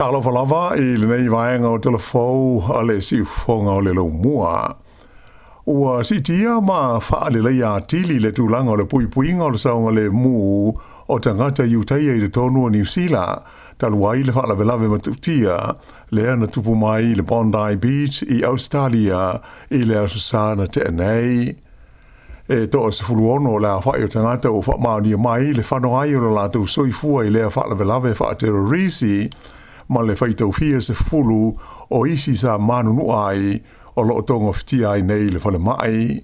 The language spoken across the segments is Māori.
Lava I le nei vaenga o telefou a le si fonga o le lo mua. Ua si tia ma wha le leia tili le tūlanga o le puipuinga o le saunga le mu o tangata iutaia I le tonu o New Zealand. Taluai le wha la velave matutia le ana tupu mai le Bondi Beach I Australia I le asusana te anei. E toa se fuluono le a whai o tangata o wha maani mai le whanoai o la tau soifua I le a wha la velave wha terrorisi ma le whaitau fia se fulu o isi sa manunu ai o loo tonga fitia ai nei le whale mai.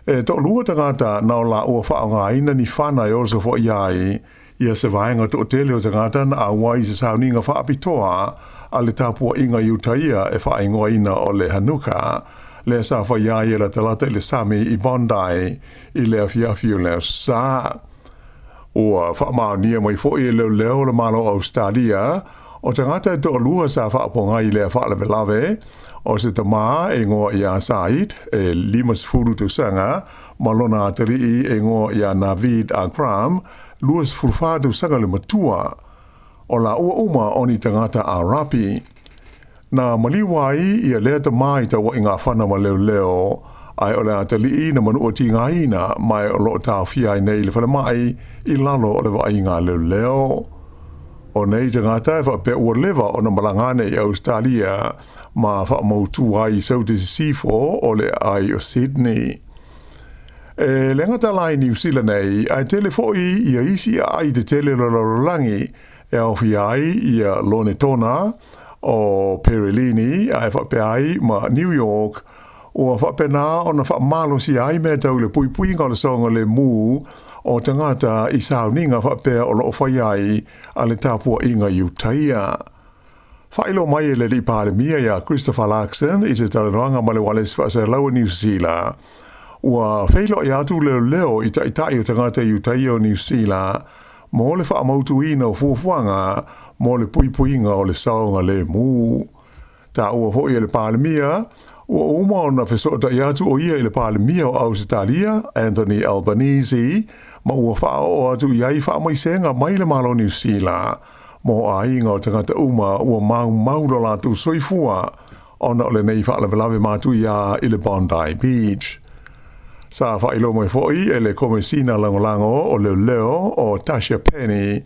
E to lua tangata nao la ua whaonga ina ni whana e osa fo iai ia se vaenga to tele o tangata na awai se sauninga whaapitoa a le tapua inga iutaia e whaingoa ina o le hanuka le sa wha iai e la talata I le sami I Bondi I le afiafi o le sa. Ua whaamaunia mai fo I leo leo le malo Australia o tangata e toa lua sa whaaponga I lea whaalawelave, o se tamaa e ngoa I a Said, e limas furu tu sanga, malona atari e ngoa I a Navid Akram, luas furfa tu sanga le matua, o la ua uma o ni tangata a rapi. Na maliwai I a lea tamaa I tawa inga whana ma leo leo, ai o le atari na manu o tinga ina, mai o loo tau fia I nei le whale mai, I lalo o le wa inga leo leo. O nei tangata e wha pe ua lewa o na malangane I Australia ma wha mautu ai South Sifo o le ai o Sydney. E lengata lai New Zealand nei, ai telefoi I a isi ai te tele lololangi e au fi ai I a Lonetona o Perilini ai wha pe ai ma New York o wha pe nā o na wha malo si ai me tau le pui pui ngā le songa le mū o tangata I sauninga whapea o loo whai ai a le tāpua inga iutaia. Whailo mai le li pāremia ia Christopher Larkson I se talaroanga ma le wales whaase laua New Zealand. Ua whailo I atu leo leo I taitai o tangata iutaia o New Zealand mo le whaamautu ina o fuafuanga mo le pui puinga o le saunga le mū. Tā ua hoi le pāremia ua uma o na whesota I atu o ia I le pāremia o Australia, Anthony Albanese, ma ua whao o atu iai wha mai senga mai le malo New Zealand. Mo a inga o tangata uma ua mau lo la tu soifua o na ole nei wha lawelawe matu ia I le Bondi Beach. Sa wha ilo mai foi e le komesina langolango o leo leo o Tasha Penny.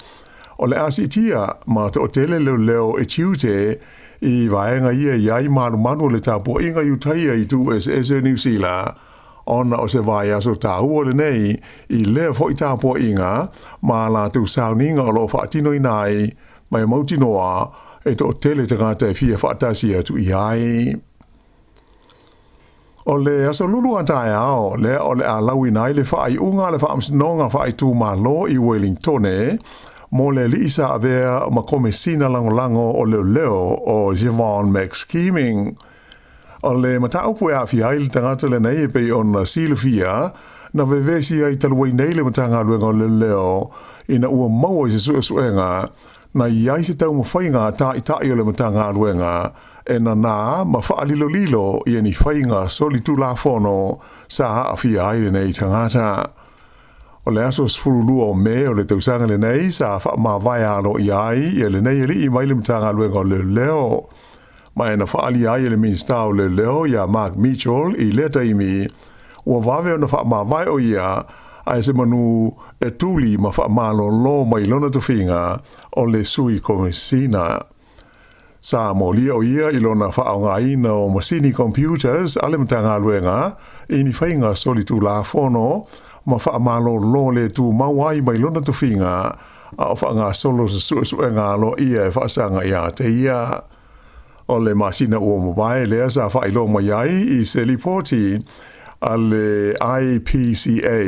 O le asitia ma to tele leo leo e tiute I vaenga ia iai manu le tāpua inga iutaia I tu SS New Zealand. Ona o se vai aso tāu o le nei I lea fo I tāpua inga ma la tu sauninga o lo whaatino I nai mai mautinoa e to tele tangata e fia whaatasi atu iai. O le aso lulu antai ao le o le a lawi nai le whaai unga le whaamsinonga whaai tū ma lo I Wellingtone mo le lisa avea ma komesina langolango o leo leo o Siobhan Max Scheming. O le mataupu e awhi ai le tangata le nei e pei on silofia na vevesi ai taluai nei le matanga luenga o leo leo ina ua maua I se suenga na iai se tau mawhainga ta I o le matanga luenga e na ma whaalilo lilo I ni whainga soli tu la fono sa awhi ai le nei tangata. O le aso sfurulua o me o le tausanga le nei sa wha ma vai alo iai e le nei li I mai le matanga luenga o leo leo. Ma na whaali ai le minsta o leo leo ia Mark Mitchell I leta imi ua wawe o na wha ma vai o ia ai se manu e tuli ma wha ma lo mai lona tu whinga o le sui komesina. Sa mo lia o ia I lona wha o ngā ina o masini computers ale matanga luenga I ni whainga soli tu la fono ma wha malo lo le tu mawai mai lona tu whinga a o wha ngā solo sa suenga lo ia e whaasanga ia te ia. O le masina ua mawai lea sa wha ilo mai ai I se lipoti a le IPCA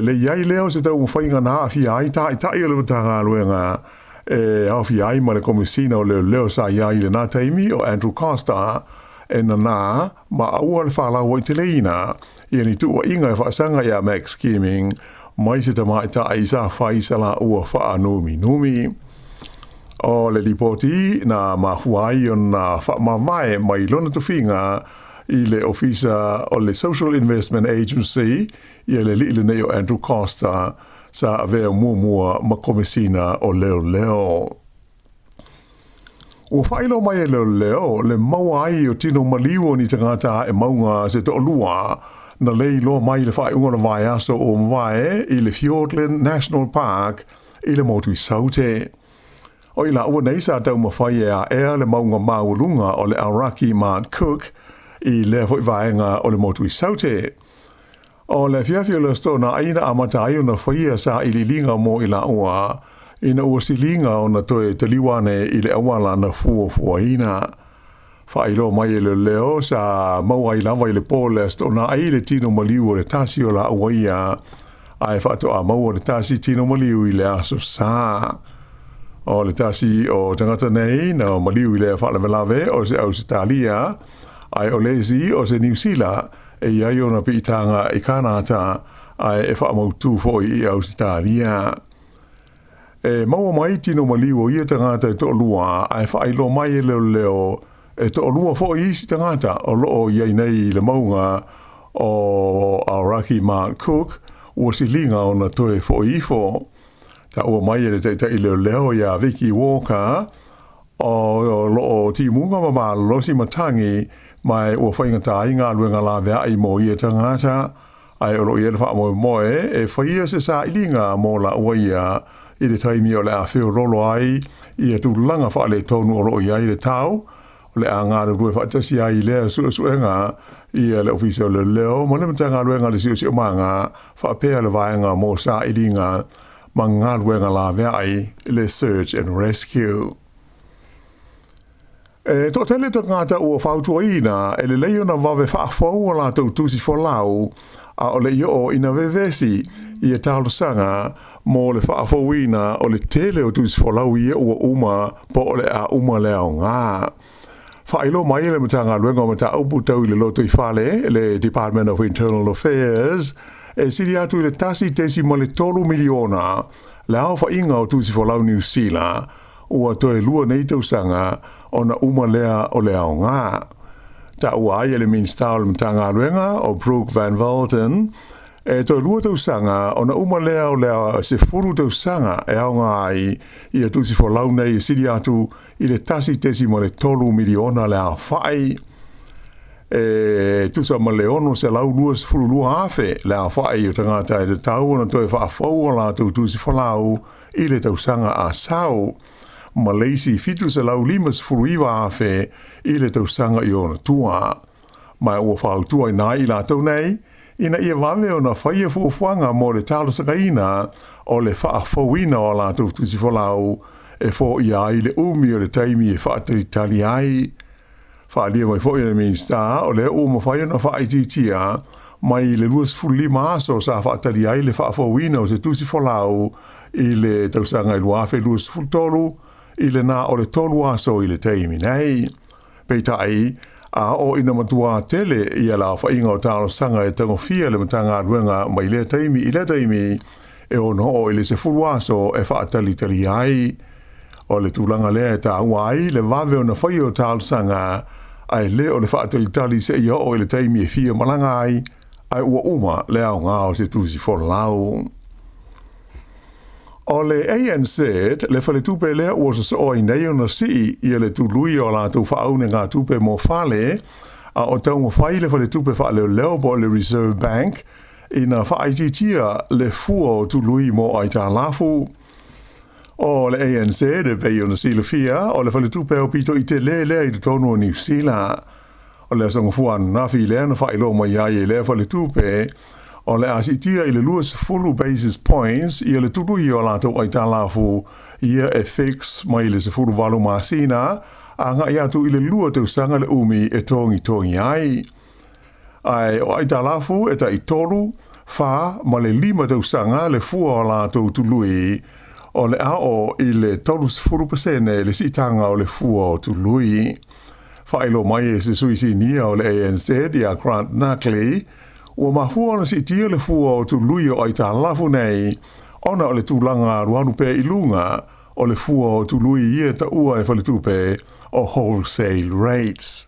le iai leo se tau mwhainga na awhi ai tai o le matanga luenga awhi ai ma le komisina o leo sa iai le nā taimi o Andrew Costa e na ma aua le whalau o te leina I ni tua inga e whaasanga ia Max Scheming mai se tamai tai sa whaisala ua whaanumi. O le lipoti na mahuai o na whaamawai mai lona tu whinga I le ofisa o le Social Investment Agency I le li nei o Andrew Costa sa avea mua ma komesina o leo leo. Ua whailo mai leo le maua ai o tino maliwo ni tangata e maunga se to lua na lei lo mai le whaiunga na vai aso o mwae i le Fiordland National Park i le motu saute. O ila ua nei sa tau mawhai a ea le maunga maulunga o le Aoraki Mount Cook i le fwoi vaenga o le motu saute. O le fiafio le stona aina amatai o na whaia sa i li linga mo ila ua ina ua silinga o na toe taliwane i le awala na fuafuaina. Whailo mai le leo sa maua i lava i le polest o na ai le tino maliu o le tasi o la awaia ai whato a maua le tasi tino maliu i le aso sa. O le tasi o tangata nei na maliu i le whalavelave o se Ausitalia ai o lezi o se New Zealand e iai o na pitanga i Kanata ai e whaamautu foi i Ausitalia. E maua mai tino maliu o ia tangata e to lua ai whailo mai e leo e to lua fo isi tangata o loo iai nei le maunga o Aoraki Mount Cook ua silinga o na toe fo ifo. Ta ua mai e le teita i leo ia Vicky Walker o loo timunga mama losi matangi mai ua whaingata ai ngā luenga la vea i mo ia tangata ai o loo ia le wha moe e whaia se sa ilinga mo la ua ia i le taimi o le a whio rolo ai i e tūlanga wha le tonu o loo ia i le tau le a ngā rue whaatasi ai lea suenga i le ofisi o le leo mo le matanga ruenga le siu manga whaapea le vaenga mo sa ilinga ma ngā ruenga la vea ai le search and rescue. E to tele to ngata ua whautuaina e le leio na wawe whaafau o la tau tusi folau a o le io ina vevesi i e talosanga mo le whaafauina o le tele o tusi folau i e ua uma po o le a uma leo ngā. Whailo mai le matanga luenga o mata upu tau i le loto i whale, le Department of Internal Affairs, e siri atu i le tasi tesi mo le 3 miliona, le au whainga o tusi folau New Zealand, ua toe lua nei tausanga o na uma lea o le au ngā. Ta ua ai le minsta o le matanga luenga o Brooke Van Valten, e toi lua tausanga o na uma lea o lea se furu tausanga e au ngā ai i a tusi folau nei i siri atu i le tasi tesi mo le 3 miliona le a whai. E tusa ma le ono se lau lua se furu lua hafe le a whai o tangata e te tau na toi whaafau o la tu tusi folau i le tausanga a sau. Ma leisi fitu se lau 5 se furu iwa hafe i le tausanga i ona tua. Mai ua whau tua i nā i la tau nei, ina ia wawe o na whaia fuafuanga mo le talo sakaina o le whaafauina o la tu tusi folau e fo i ai le umi o le taimi e whaatari ai. Whaalia mai fo i le minsta o le uma whaia na whaititia mai le luas fulima aso sa whaatari ai le whaafauina o se tusi folau i le tausanga i luafe luas fultolu i le na o le tolu aso i le taimi nei. Peitai a o ina matua tele i ala whainga o talo sanga e tangofia le matanga ruenga mai le taimi i le taimi e ono o i le se fulu aso e whaatali ai. O le tūlanga lea e ta ai le wawe o na whai o talo sanga ai le o le whaatali se ia o i le taimi e fia malanga ai ai ua uma le au ngā o se tusi folau. O le ANC, le whale tupe lea ua sa o i nei o na si i le tului o la tu whaune ngā tupe mo whale, a o tau mo whai le whale tupe whale leo po le Reserve Bank, i na whaititia le fua o tului mo ai tā lafu. O le ANC, le pei o na si le fia, o le whale tupe o pito i te lea i te tono o New Zealand. O le asanga fuan nafi lea na whailo mai ai le whale tupe, o le asitia i le luas fulu basis points i le tului o lato ai talafu ia e fix mai le se fulu walu masina a nga i atu i le lua tau sanga le umi e tongi ai. Ai o ai talafu e ta i tolu fa ma le 5 tau sanga le fua o lato tului o le ao i le tolu fulu pasene le sitanga o le fua o tului. Whailo mai e se suisi nia o le ANC di a Grant Nutley ua mahua na si tia le fua o tu lui o ai tā lafu nei, ona o le tūlanga ruanu pe ilunga o le fua o tu lui ia ta ua e whale tupe o wholesale rates.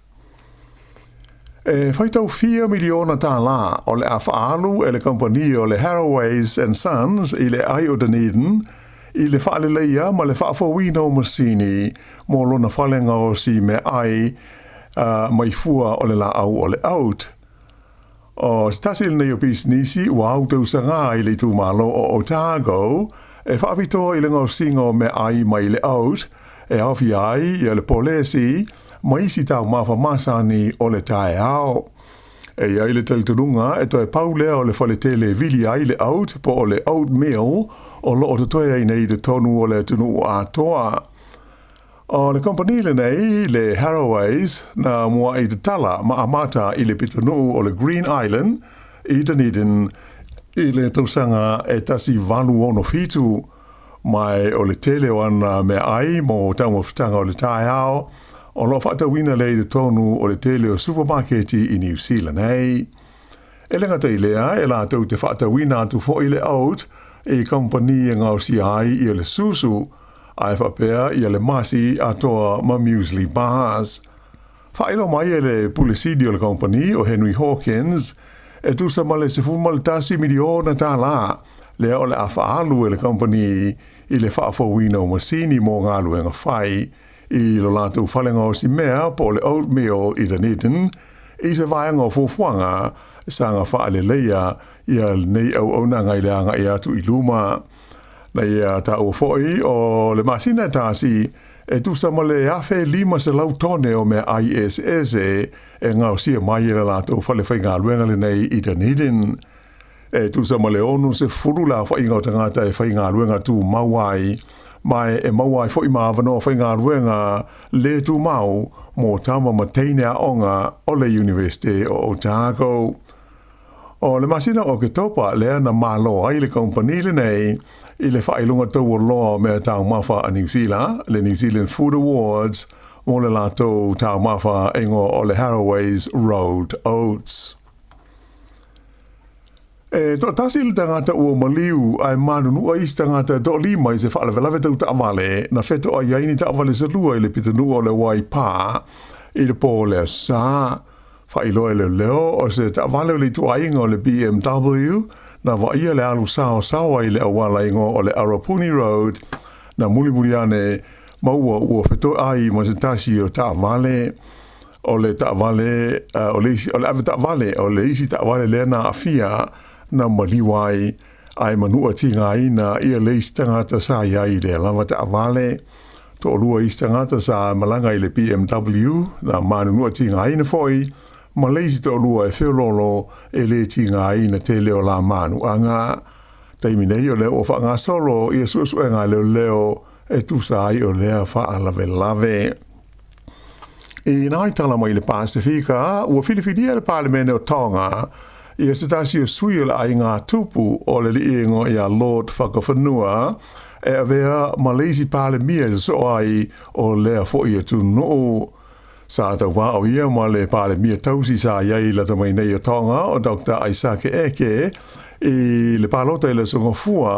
E whaitau 4 miliona tā la o le awhaalu e le kompani o le Harroways and Sons i le ai o Dunedin I le whaale leia ma le whaafawina o masini mo lona whalenga o si me ai mai fua o le la au o le out. O stasil nei o pisnisi ua au tau sanga i le tu malo o Otago e whaapito i le ngau singo me ai mai le out e awhi ai i le polesi mai si tau mawha masani o le tae ao. E ai le talitununga e toi paulea o le whaletele vili ai le out po o le oatmeal o lo o toi ai nei de tonu o le tunu a toa. O le company le nei, le Haraways, na mua i de Tala, ma amata i le pitanu o le Green Island, i Dunedin, i le tausanga e tasi vanu ono fitu, mai o le tele wana me ai, mo tamo fitanga o le tae ao, o lo whaatawina le de tonu o le tele o supermarketi i New Zealand, hei. E lenga te ilea, e la tau te whaatawina atu fo i le out, e company e ngau si ai i le susu, ai whapea i le masi atoa ma muesli bars. Whaelo mai e le Pulisidio le company o Henry Hawkins e tusa ma le $10 miliona Tala le o le awhaalu e le company i le whaafawina o masini mo ngā luenga whai i lo lātou whalenga o si mea po le oatmeal i Dunedin i se vaianga o fuafuanga sanga whaale leia i nei au aunanga i le anga i atu i luma. Nei ta o foi o le masina tasi e tu sa mole afe lima se lau tone o me ISS e ngau sia mai le lato fale fai ngā luenga le nei i Dunedin. E tu sa mole onu se furula fai ngau tangata e fai ngā luenga tu mauai mai e mauai foi maavano fai ngā luenga le tu mau mo tama mateine a onga o le University o Otago. O le masina o ke topa lea na malo ai le company le nei i le whailunga tau o loa mea tau mawha a New Zealand, le New Zealand Food Awards, mo le lato tau mawha ingo o le Haraways Road Oats. E to tasi le tangata ua maliu ai manunu a isi tangata do lima i se whaalawelawe tau taamale na wheto a iaini taamale sa lua i le pitanu o le waipa i le po le sa. Whailoa leo leo o se taamale o le tuainga o le BMW na waia le alu sao i le awala ingo o le Arapuni Road na muli ane maua ua wheto ai ma se tasi o taamale o le taamale o le ave taamale o le isi taamale le na afia na maliwai ai manua tinga ina ia le isi tangata sa iai le lava taamale to lua isi tangata sa malanga i le BMW na manua tinga ina foi ma leisi te olua e whiololo e le tinga ina te leo la manu anga. Taimi nei o leo o wha ngā solo i a suasua ngā leo e tusa ai o lea wha lave. I nai tala mai le Pasifika, ua whiliwhidia le Parliamene o Tonga i a setasi o sui o le ai ngā tupu o le liingo i a Lord Whakawhanua e a vea ma leisi Parliamia so ai o lea fo i a tu no. Sa tau wā o ia ma le pāle mia tausi sa iai la tamai nei o Tonga o Dr. Isake Eke i le pālota i le songofua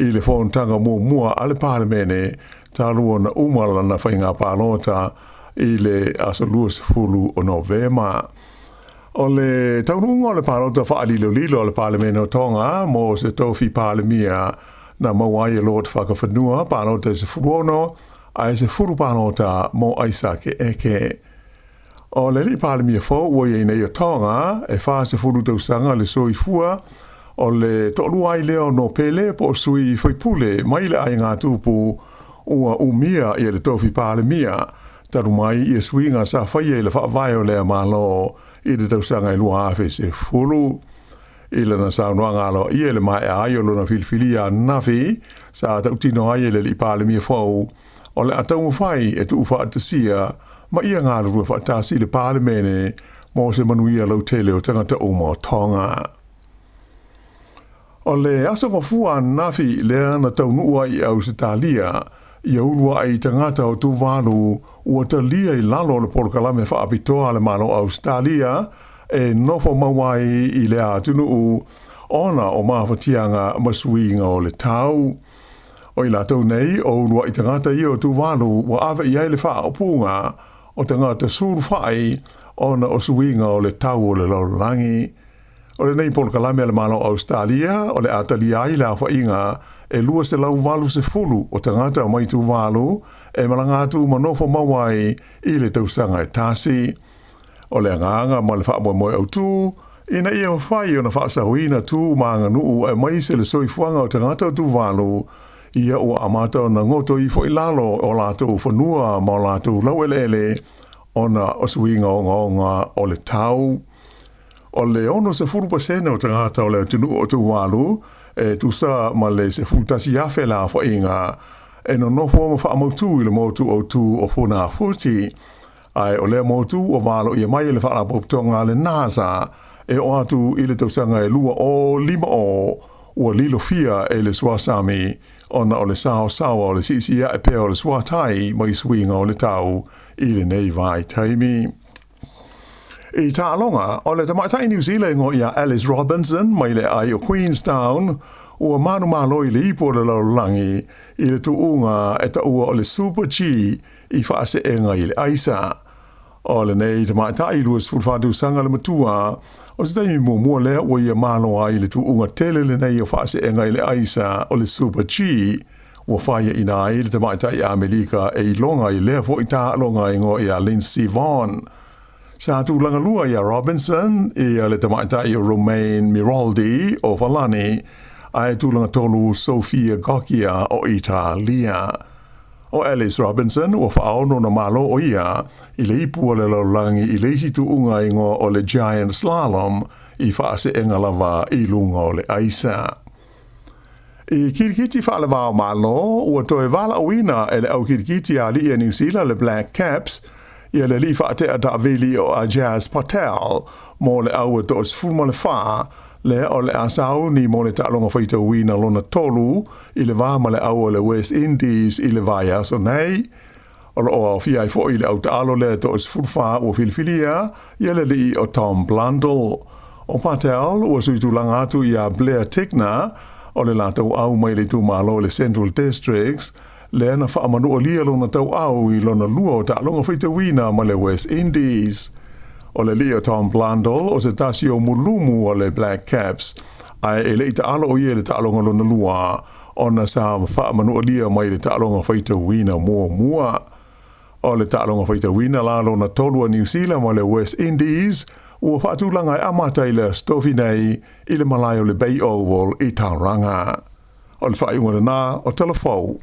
i le whontanga mua a le Parliamene tālua na umala na whainga pālota i le asalua sefulu o Novema. O le taununga o le pālota whaalilo o le Parliamene o Tonga mo se tofi Parliamia na mawai e Lord Whakawhanua pālota se furuono ai se furu pālota mo Isake Eke. O le li Parliamia fo ua iei nei o Tonga e wha se furu tausanga le soi fua o le tolu ai leo no pele po sui whaipule mai le ai ngā tūpu ua umia i le tofi Parliamia taru mai i swinga sa whaia i le whaavai o lea malo i le tausanga i lua awhi se furu i le na saunua ngalo i le mai ai o lona filfilia nafi sa tautino ai le li Parliamia fo o le atau mwhai e tu ufa atasia ma ia ngā rua whaatasi le Parliamene mō se manuia lau tele o tangata o mō Tonga. O le asa ngofua nafi lea na taunua i Ausitalia i aurua ai tangata o tuwalu ua talia i lalo le polokalame whaapitoa le mano Australia e nofo mawai i lea atunu ona o mawhatianga masuinga o le tau. O i latou nei o urua i tangata i o tuwalu wa awe i ai le whaopunga o tangata suru whai ona o suinga o le tau o le laurangi. O le nei polokalame le mano Australia o le atalia i la whainga e lua se lau walu se fulu o tangata o mai tu walu e malanga tu manofo mawai i le tausanga e tasi. O le anganga ma le wha moe au tu, ina ia mawhai o na wha sahuina tu maanga nuu e mai se le soifuanga o tangata o tu walu ia o amata o na ngoto i fo ilalo o lato whanua ma o lato lauelele o na osuinga o ngaonga o le tau. O le ono se 4% o tangata o le tunu o tu walu, e tu sa ma le se futasi afe la fo inga, e no nofo ma wha amautu i le motu o tu o funa futi, ai o le motu o walo i mai le wha apoptonga le nasa, e o atu i le tausanga e lua o 5 o ua lilo fia e le swasami, ona o le sao o le sisia e peo le swatai mai swinga o le tau i le nei vai taimi. I ta alonga, o le tamatai New Zealand o ia Alice Robinson mai le ai o Queenstown, ua manu malo i le ipo le laulangi i le tuunga e ta ua o le Super G i whaase enga i le aisa. O le nei tamatai luas fulfadu sanga le matua, o se taimi mua lea ua ia malo ai le tuunga tele le nei o whaase enga i le aisa o le Super G, ua whaia ina ai le tamatai Amerika e i longa i lea fo i ta alonga i ngo i a Lindsay Vonn. Sa tu langa lua ia Robinson i le tamaita i Romain Miraldi o Valani ai tu langa tolu Sofia Gokia o Italia. O Alice Robinson o whaono na malo o ia i le ipu o le laulangi i le isi tu unga ingo o le Giant Slalom i whaase enga lava i lunga o le aisa. I kirikiti whaalewa o malo ua toe wala uina e le au kirikiti a li New Zealand le Black Caps ia le li whaatea da veli o a Jazz Patel mo le au e tos fulma le wha le o le asau ni mo le ta'alonga whaita wina lona tolu i le vama le au o le West Indies i le vai aso nei o le o fia i fo i le au ta'alo le tos fulfa o Filifilia ia le li o Tom Blundell o Patel ua suitu langa atu i a Blair Tigner o le latau au mai le tu malo le Central Districts le ana whaamanu o lia lona tau au i lona lua o ta'alonga whaita wina ma le West Indies. O le lia Tom Blundell o se tasi o mulumu o le Black Caps, ai e le i ta'alo o ia le ta'alonga lona lua, o na sa whaamanu o lia mai le ta'alonga whaita wina mua. O le ta'alonga whaita wina la lona tolua New Zealand ma le West Indies, ua whaatulanga e amata i le stofi nei i le malai o le Bay Oval i Tauranga. O le whaiunga na o telefou.